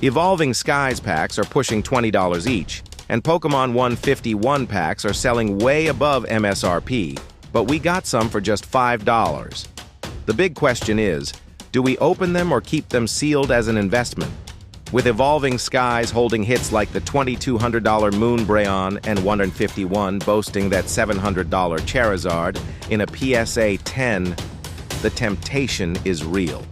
Evolving Skies packs are pushing $20 each, and Pokémon 151 packs are selling way above MSRP, but we got some for just $5. The big question is, do we open them or keep them sealed as an investment? With Evolving Skies holding hits like the $2,200 Moonbreon and 151 boasting that $700 Charizard in a PSA 10, the temptation is real.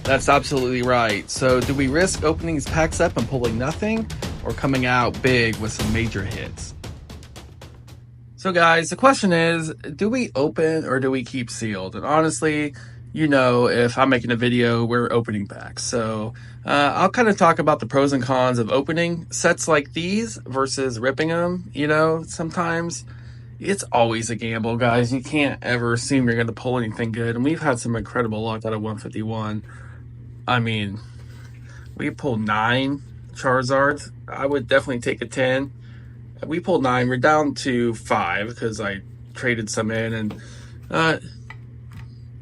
That's absolutely right. So do we risk opening these packs up and pulling nothing, or coming out big with some major hits? So guys, the question is, do we open or do we keep sealed? And honestly, you know, if I'm making a video, we're opening packs. So I'll kind of talk about the pros and cons of opening sets like these versus ripping them. You know, sometimes it's always a gamble, guys. You can't ever assume you're going to pull anything good. And we've had some incredible luck out of 151. I mean, we pulled 9 Charizards. I would definitely take a 10. We pulled 9. We're down to 5 because I traded some in and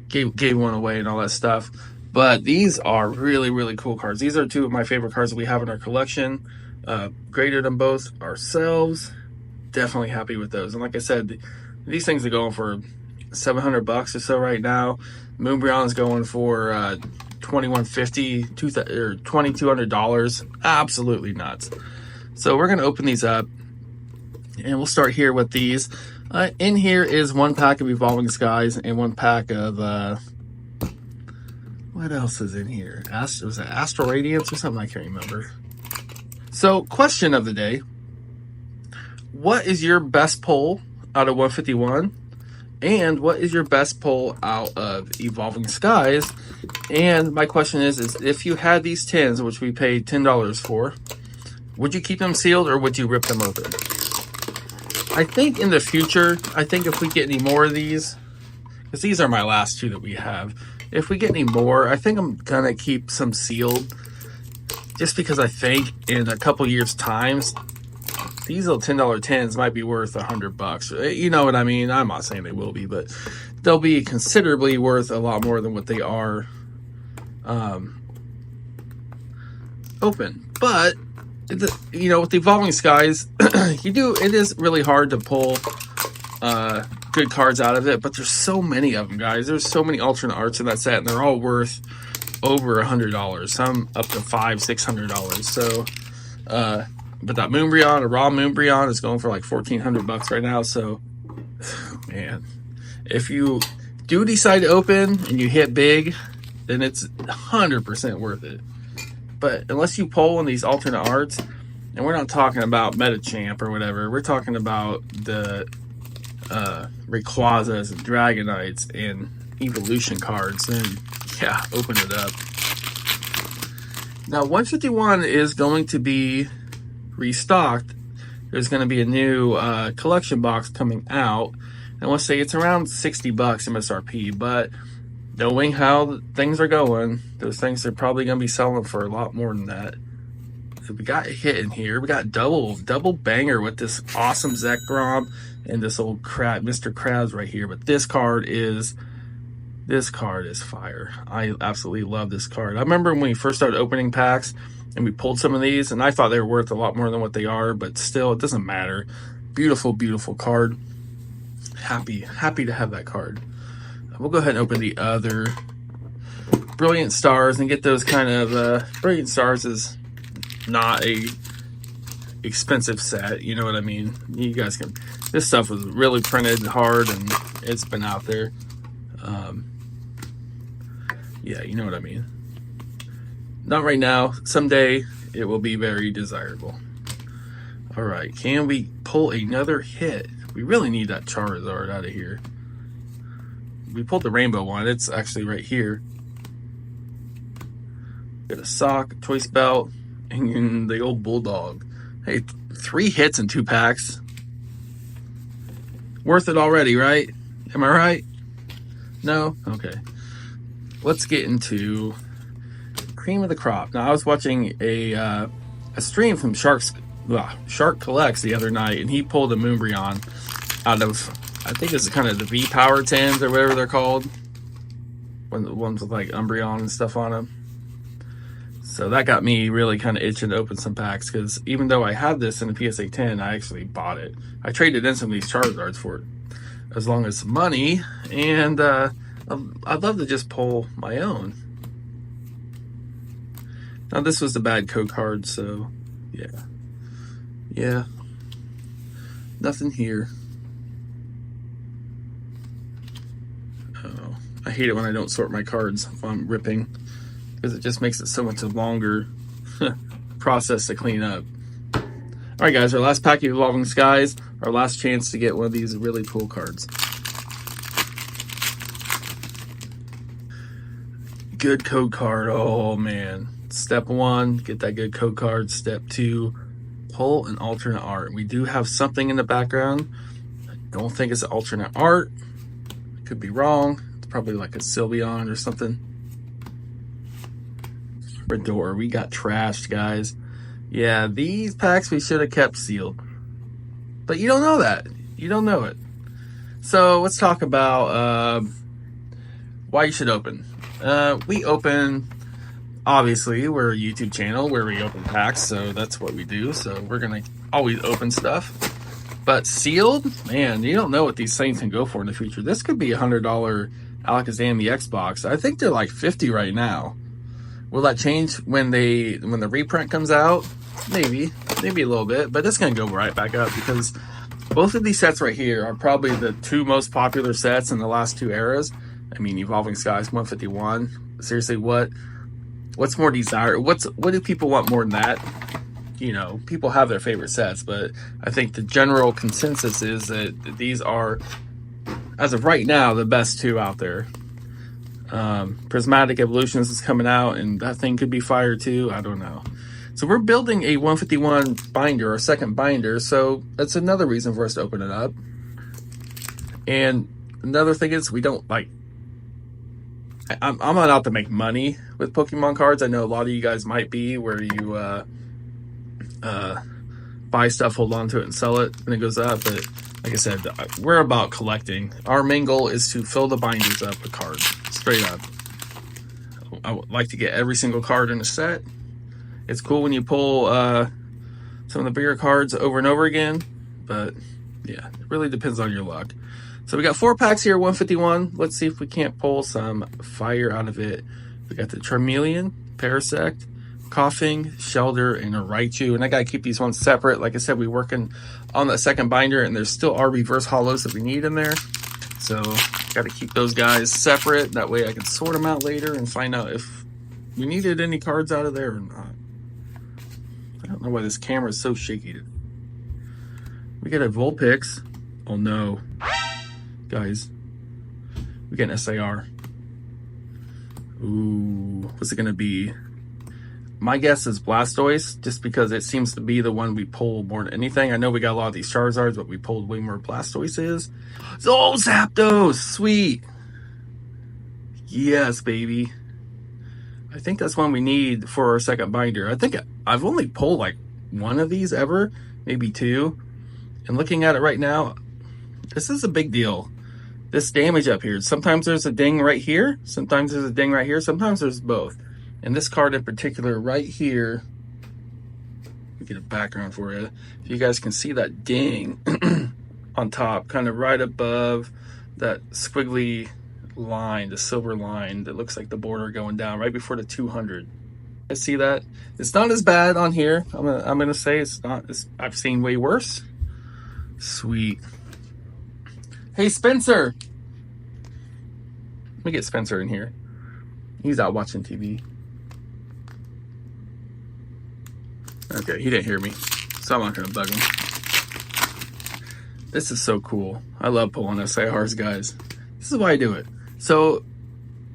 gave one away and all that stuff. But these are really, really cool cards. These are 2 of my favorite cards that we have in our collection. Graded them both ourselves. Definitely happy with those. And like I said, these things are going for $700 or so right now. Moonbreon's going for $2,150 or $2,200. Absolutely nuts. So we're gonna open these up, and we'll start here with these. In here is 1 pack of Evolving Skies and 1 pack of what else is in here? Was it Astral Radiance or something? I can't remember. So, question of the day: what is your best pull out of 151? And what is your best pull out of Evolving Skies? And my question is if you had these tins, which we paid $10 for, would you keep them sealed or would you rip them open? I think in the future, if we get any more of these, because these are my last 2 that we have, if we get any more, I think I'm gonna keep some sealed, just because I think in a couple years' times, these little $10 tins might be worth $100. You know what I mean? I'm not saying they will be, but they'll be considerably worth a lot more than what they are open. But you know, with the Evolving Skies, it is really hard to pull good cards out of it. But there's so many of them, guys. There's so many alternate arts in that set, and they're all worth over $100. Some up to $500-$600. So. But that Moonbreon, a raw Moonbreon, is going for like $1,400 right now. So, man, if you do decide to open and you hit big, then it's 100% worth it. But unless you pull in these alternate arts, and we're not talking about Metachamp or whatever, we're talking about the Rayquazas and Dragonites and Evolution cards, then yeah, open it up. Now, 151 is going to be restocked. There's going to be a new collection box coming out, and let's say it's around $60 MSRP, but knowing how things are going, those things are probably going to be selling for a lot more than that. So we got a hit in here. We got double banger with this awesome Zekrom and this old crab, Mr. Krabs right here. But this card is fire. I absolutely love this card. I remember when we first started opening packs and we pulled some of these, and I thought they were worth a lot more than what they are, but still, it doesn't matter. Beautiful, beautiful card. Happy to have that card. We'll go ahead and open the other Brilliant Stars and get those kind of, Brilliant Stars is not a expensive set, you know what I mean? You guys can, this stuff was really printed hard and it's been out there. Yeah, you know what I mean. Not right now. Someday it will be very desirable. All right, can we pull another hit? We really need that Charizard out of here. We pulled the rainbow one. It's actually right here. Got a sock, a choice belt, and the old bulldog. Hey, 3 hits in 2 packs. Worth it already, right? Am I right? No? Okay. Let's get into cream of the crop. Now, I was watching a stream from Shark Collects the other night, and he pulled a Moonbreon out of, I think it's kind of the V-Power 10s or whatever they're called. The ones with like Umbreon and stuff on them. So that got me really kind of itching to open some packs, because even though I had this in the PSA 10, I actually bought it. I traded in some of these Charizards for it, as long as some money, and I'd love to just pull my own. Now this was the bad code card, so yeah, nothing here. Oh, I hate it when I don't sort my cards while I'm ripping, because it just makes it so much longer process to clean up. All right, guys, our last pack of Evolving Skies, our last chance to get one of these really cool cards. Good code card. Oh man. Step 1, get that good code card. Step 2, pull an alternate art. We do have something in the background. I don't think it's an alternate art. Could be wrong. It's probably like a Sylveon or something. Door. We got trashed, guys. Yeah, these packs we should have kept sealed. But you don't know that. You don't know it. So let's talk about why you should open. We open, obviously, we're a YouTube channel where we open packs, so that's what we do. So we're going to always open stuff. But sealed, man, you don't know what these things can go for in the future. This could be a $100 Alakazam EX box. I think they're like $50 right now. Will that change when the reprint comes out? Maybe a little bit, but it's going to go right back up, because both of these sets right here are probably the two most popular sets in the last two eras. I mean, Evolving Skies 151. Seriously, what's more desired? What do people want more than that? You know, people have their favorite sets, but I think the general consensus is that these are, as of right now, the best two out there. Prismatic Evolutions is coming out, and that thing could be fire too. I don't know. So we're building a 151 binder, our second binder, so that's another reason for us to open it up. And another thing is, we don't like, I'm not out to make money with Pokemon cards. I know a lot of you guys might be, where you buy stuff, hold on to it, and sell it when it goes up. But like I said, we're about collecting. Our main goal is to fill the binders up with cards, straight up. I would like to get every single card in a set. It's cool when you pull some of the bigger cards over and over again, but yeah, it really depends on your luck. So we got 4 packs here, 151. Let's see if we can't pull some fire out of it. We got the Charmeleon, Parasect, Coughing, Shelder, and a Raichu. And I gotta keep these ones separate. Like I said, we're working on that second binder, and there still are reverse holos that we need in there. So gotta keep those guys separate. That way I can sort them out later and find out if we needed any cards out of there or not. I don't know why this camera is so shaky. We got a Vulpix. Oh no. Guys, we got an SAR. Ooh, what's it gonna be? My guess is Blastoise, just because it seems to be the one we pull more than anything. I know we got a lot of these Charizards, but we pulled way more Blastoises. Oh, Zapdos! Sweet! Yes, baby. I think that's one we need for our second binder. I think I've only pulled like one of these ever, maybe 2. And looking at it right now, this is a big deal. This damage up here. Sometimes there's a ding right here. Sometimes there's a ding right here. Sometimes there's both. And this card in particular right here, let me get a background for you. If you guys can see that ding on top, kind of right above that squiggly line, the silver line that looks like the border going down right before the 200. I see that. It's not as bad on here. I'm gonna say it's not. I've seen way worse. Sweet. Hey, Spencer. Let me get Spencer in here. He's out watching TV. Okay, he didn't hear me, so I'm not gonna bug him. This is so cool. I love pulling SARs, guys. This is why I do it. So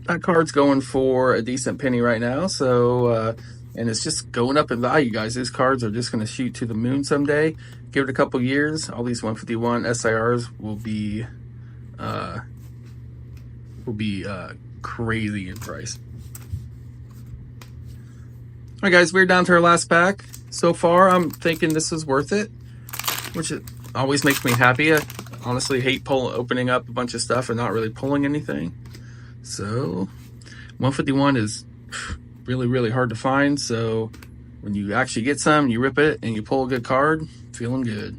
that card's going for a decent penny right now. So and it's just going up in value, guys. These cards are just gonna shoot to the moon someday. Give it a couple years, all these 151 SARs will be crazy in price. All right, guys, we're down to our last pack. So far, I'm thinking this is worth it, which it always makes me happy. I honestly hate opening up a bunch of stuff and not really pulling anything. So 151 is really hard to find. So when you actually get some, you rip it and you pull a good card, feeling good.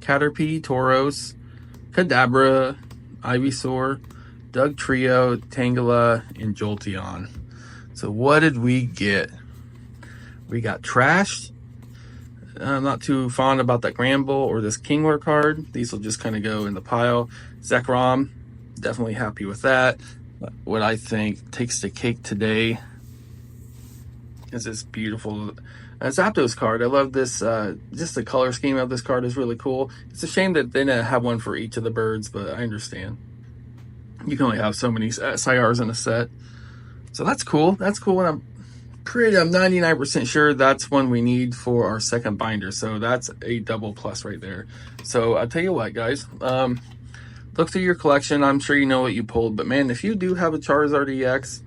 Caterpie, Tauros, Kadabra, Ivysaur, Doug Trio, Tangela, and Jolteon. So what did we get? We got Trashed. I'm not too fond about that Granbull or this Kingler card. These will just kind of go in the pile. Zekrom, definitely happy with that. What I think takes the cake today is this beautiful Zapdos card. I love this, just the color scheme of this card is really cool. It's a shame that they didn't have one for each of the birds, but I understand. You can only have so many Cyars in a set. So that's cool. That's cool. And I'm 99% sure that's one we need for our second binder. So that's a double plus right there. So I'll tell you what, guys, look through your collection. I'm sure you know what you pulled, but man, if you do have a Charizard EX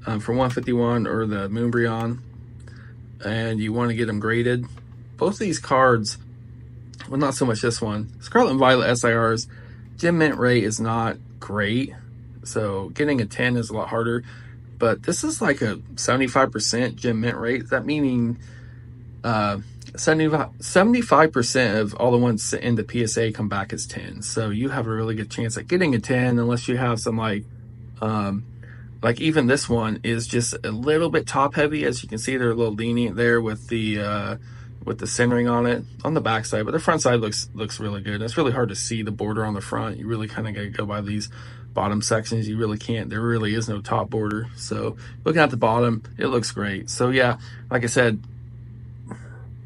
for 151 or the Moonbreon and you want to get them graded, both of these cards, well, not so much this one, Scarlet and Violet SIRs, gem mint rate is not great. So getting a 10 is a lot harder. But this is like a 75% gem mint rate. That meaning 75% of all the ones in the PSA come back as 10. So you have a really good chance at getting a 10, unless you have some like even this one is just a little bit top heavy. As you can see, they're a little lenient there with the centering on it on the back side, but the front side looks really good. It's really hard to see the border on the front. You really kind of got to go by these bottom sections. You really can't. There really is no top border. So looking at the bottom, it looks great. So yeah, like I said,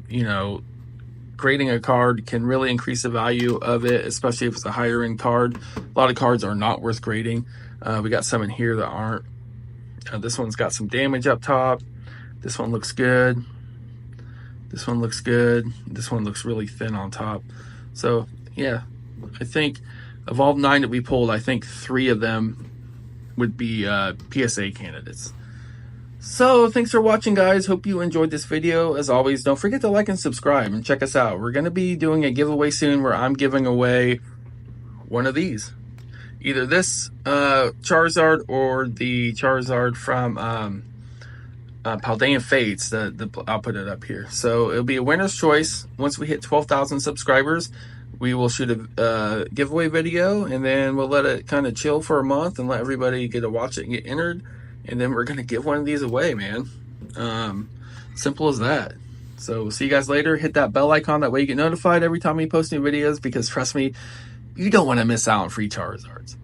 you know, grading a card can really increase the value of it, especially if it's a higher end card. A lot of cards are not worth grading. We got some in here that aren't. This one's got some damage up top. This one looks good. This one looks good. This one looks really thin on top. So yeah, I think of all 9 that we pulled, I think 3 of them would be PSA candidates. So thanks for watching, guys. Hope you enjoyed this video. As always, don't forget to like and subscribe and check us out. We're going to be doing a giveaway soon where I'm giving away one of these. Either this Charizard or the Charizard from Paldean Fates. I'll put it up here. So it'll be a winner's choice. Once we hit 12,000 subscribers, we will shoot a giveaway video, and then we'll let it kind of chill for a month and let everybody get to watch it and get entered. And then we're going to give one of these away, man. Simple as that. So we'll see you guys later. Hit that bell icon. That way you get notified every time we post new videos, because trust me, you don't want to miss out on free Charizards.